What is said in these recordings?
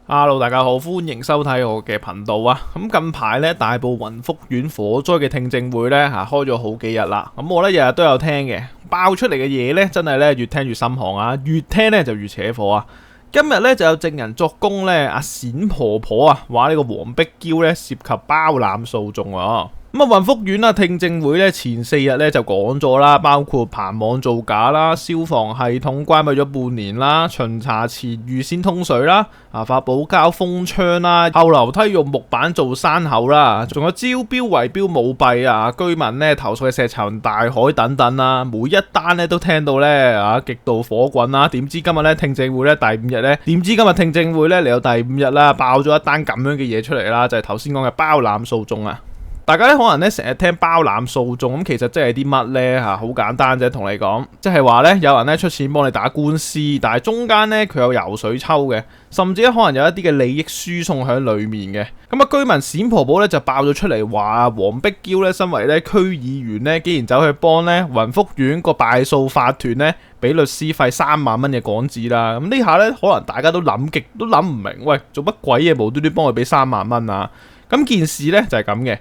Hello，大家好，歡迎收睇我嘅頻道啊！咁近排咧，大埔雲福苑火災嘅聽證會咧開咗好幾日啦。咁我咧日日都有聽嘅，爆出嚟嘅嘢咧真係咧越聽越心寒啊，越聽咧就越扯火啊！今日咧就有證人作供咧，阿冼婆婆啊話呢個黃碧嬌咧涉及包攬訴訟啊。咁啊，雲福苑啊聽證會咧前4日咧就講咗啦，包括棚網造假啦、消防系統關閉咗半年啦、巡查前預先通水啦、發保膠封窗啦、後樓梯用木板做山口啦，仲有招標圍標舞弊啊、居民咧投訴嘅石沉大海等等啦，每一單咧都聽到咧極度火滾啦。點知今日咧聽證會咧第5日咧，點知今日聽證會咧嚟到第5日啦，爆咗一單咁樣嘅嘢出嚟啦，就係頭先講嘅包攬訴訟啊！大家咧可能咧成日聽包攬訴訟咁，其實即係啲乜呢？好簡單啫，同你講，即係話咧有人咧出錢幫你打官司，但係中間咧佢有油水抽嘅，甚至咧可能有一啲嘅利益輸送喺裡面嘅。咁啊，居民冼婆婆咧就爆咗出嚟話，黃碧嬌咧身為咧區議員咧，竟然走去幫咧雲福苑個敗訴法團咧俾律師費3萬蚊嘅港紙啦。咁呢下咧可能大家都諗極都諗唔明，喂，做乜鬼嘢無端端幫佢俾3萬蚊啊？咁件事咧就係咁嘅。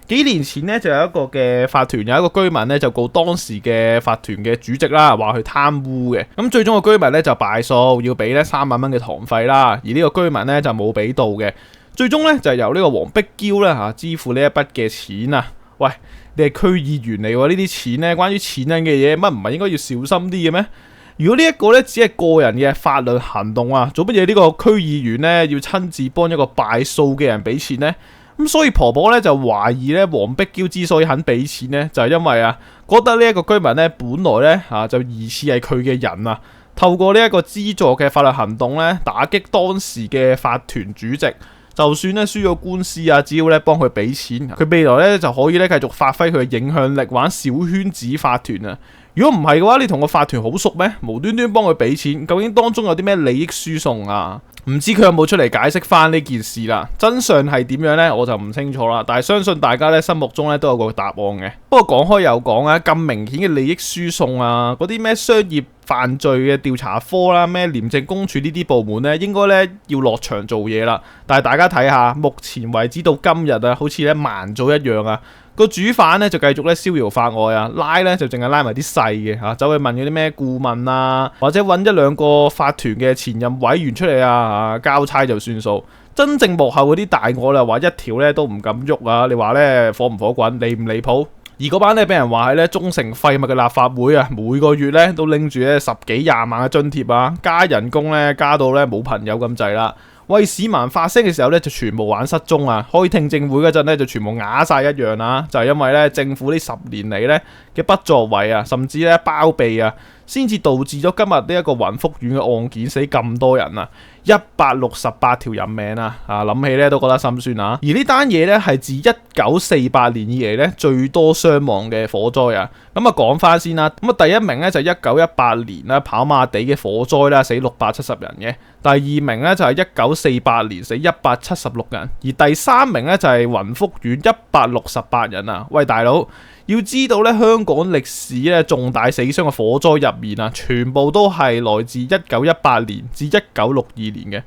幾年前呢，就有一個嘅法團，有一個居民呢，就告當時嘅法團嘅主席啦，話佢貪污嘅。咁最終個居民呢，就敗訴，要俾呢3萬蚊嘅堂費啦。而呢個居民呢，就冇俾到嘅。最終呢，就由呢個黃碧嬌呢支付呢一筆嘅錢啊。喂，你係區議員嚟喎，呢啲錢呢，關於錢銀嘅嘢，乜唔係應該要小心啲嘅咩？如果呢一個呢，只係個人嘅法律行動啊，做乜嘢呢個區議員呢，要親自幫一個敗訴嘅人俾錢呢？咁所以婆婆咧就懷疑咧黃碧嬌之所以肯俾錢咧，就係因為覺得呢一個居民咧本來咧就疑似係佢嘅人啊，透過呢一個資助嘅法律行動咧打擊當時嘅法團主席，就算咧輸咗官司啊，只要咧幫佢俾錢，佢未來咧就可以咧繼續發揮佢嘅影響力，玩小圈子法團啊。如果唔係嘅話，你同個法團好熟咩？無端端幫佢俾錢，究竟當中有啲咩利益輸送啊？唔知佢有冇出嚟解釋翻呢件事啦？真相係點樣呢？我就唔清楚啦。但係相信大家咧心目中咧都有個答案嘅。不過講開又講啊，咁明顯嘅利益輸送啊，嗰啲咩商業犯罪嘅調查科啦，咩廉政公署呢啲部門咧，應該咧要落場做嘢啦。但係大家睇下，目前為止到今日啊，好似咧慢咗一樣啊。個主犯咧就繼續咧逍遙法外啊，拉咧就淨係拉埋啲細嘅走去問嗰啲咩顧問啊，或者揾1-2個法團嘅前任委員出嚟交差就算數。真正幕後嗰啲大案啊，話一條咧都唔敢喐啊！你話咧火唔火滾，離唔離譜？而嗰班咧俾人話係咧忠誠廢物嘅立法會啊，每個月咧都拎住咧10幾20萬嘅津貼啊，加人工咧加到咧冇朋友咁滯啦。為市民發聲嘅時候咧，就全部玩失蹤啊！開聽證會嗰陣咧，就全部啞晒一樣啊！就係因為咧政府呢10年嚟咧嘅不作為啊，甚至咧包庇啊，先至導致咗今日呢一個雲福苑嘅案件死咁多人啊，168條人命啊！諗起咧都覺得心酸啊！而呢單嘢咧係自1948年以嚟咧最多傷亡嘅火災啊！咁講翻先啦，咁第一名咧就係1918年啦跑馬地嘅火災啦，死670人嘅。第二名咧就係1948年死176人，而第3名咧就係雲福苑168人啊！喂，大佬，要知道咧香港歷史咧重大死傷嘅火災入面啊，全部都係來自1918年至1962年嘅。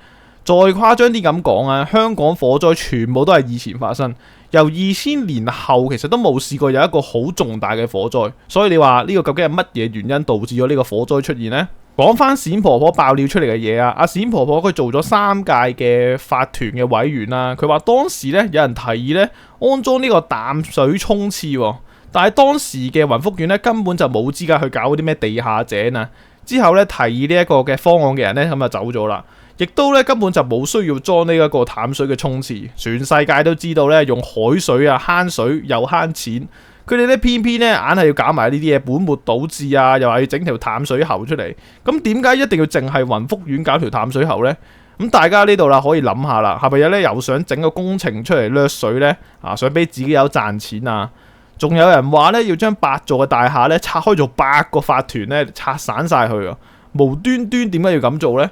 再誇張啲咁講啊，香港火災全部都係以前發生，由2000年後其實都冇試過有一個好重大嘅火災。所以你話呢個究竟係乜嘢原因導致咗呢個火災出現呢？講翻冼婆婆爆料出嚟嘅嘢啊，阿冼婆婆佢做咗3屆嘅法團嘅委員啦，佢話當時咧有人提議咧安裝呢個淡水沖廁，但係當時嘅雲福苑咧根本就冇資格去搞啲咩地下井啊。之後咧提議呢一個嘅方案嘅人咧咁就走咗啦，亦都咧根本就冇需要裝呢一個淡水嘅沖廁。全世界都知道咧用海水慳水又慳錢。佢哋咧偏偏咧硬係要搞埋呢啲嘢，本末倒置啊！又話要整條淡水喉出嚟，咁點解一定要淨係雲福苑搞條淡水喉呢？咁大家呢度啦可以諗下啦，係咪有咧又想整個工程出嚟掠水呢？想俾自己有賺錢啊！仲有人話咧要將8座嘅大廈咧拆開做8個法團咧拆散晒佢啊！無端端點解要咁做呢？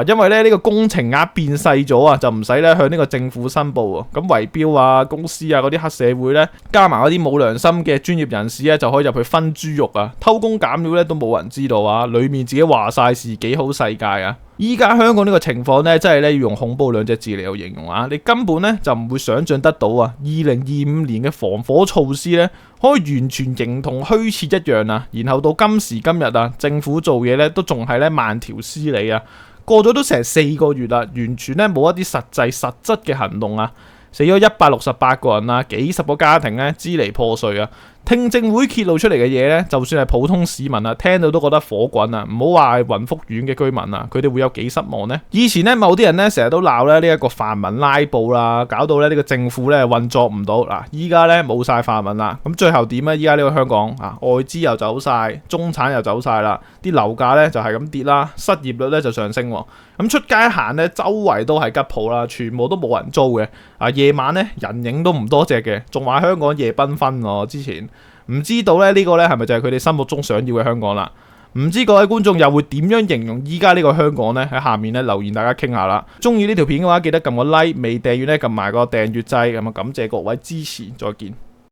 因為咧呢個工程額變細咗啊，就唔使咧向呢個政府申報啊。咁圍標啊、公司啊嗰啲黑社會咧，加埋嗰啲冇良心嘅專業人士咧，就可以入去分豬肉啊，偷工減料咧都冇人知道啊，裏面自己話晒事，幾好世界啊！依家香港呢個情況咧，真係咧要用恐怖兩隻字嚟去形容啊！你根本咧就唔會想象得到啊，2025年嘅防火措施咧，可以完全形同虛設一樣啊！然後到今時今日啊，政府做嘢咧都仲係咧慢條斯理啊！過咗都成4個月啦，完全咧冇一啲實際實質嘅行動啊！死咗168個人啊，幾十個家庭咧支離破碎啊！聽證會揭露出嚟嘅嘢咧，就算係普通市民啊，聽到都覺得火滾啊！唔好話係雲福苑嘅居民啊，佢哋會有幾失望呢？以前咧，某啲人咧成日都鬧咧呢一個泛民拉布啦，搞到咧呢個政府咧運作唔到嗱。依家咧冇晒泛民啦，咁最後點咧？依家呢個香港啊，外資又走晒，中產又走晒啦，啲樓價咧就係咁跌啦，失業率咧就上升喎。咁出街行咧，周圍都係吉鋪啦，全部都冇人租嘅。夜晚咧人影都唔多隻嘅，仲話香港夜繽紛喎。之前唔知道咧呢個咧係咪就係佢哋心目中想要嘅香港啦？唔知各位觀眾又會點樣形容依家呢個香港呢？喺下面咧留言大家傾下啦。中意呢條片嘅話，記得撳個 like，未訂閱咧撳埋個訂閱掣，咁啊感謝各位支持，再見。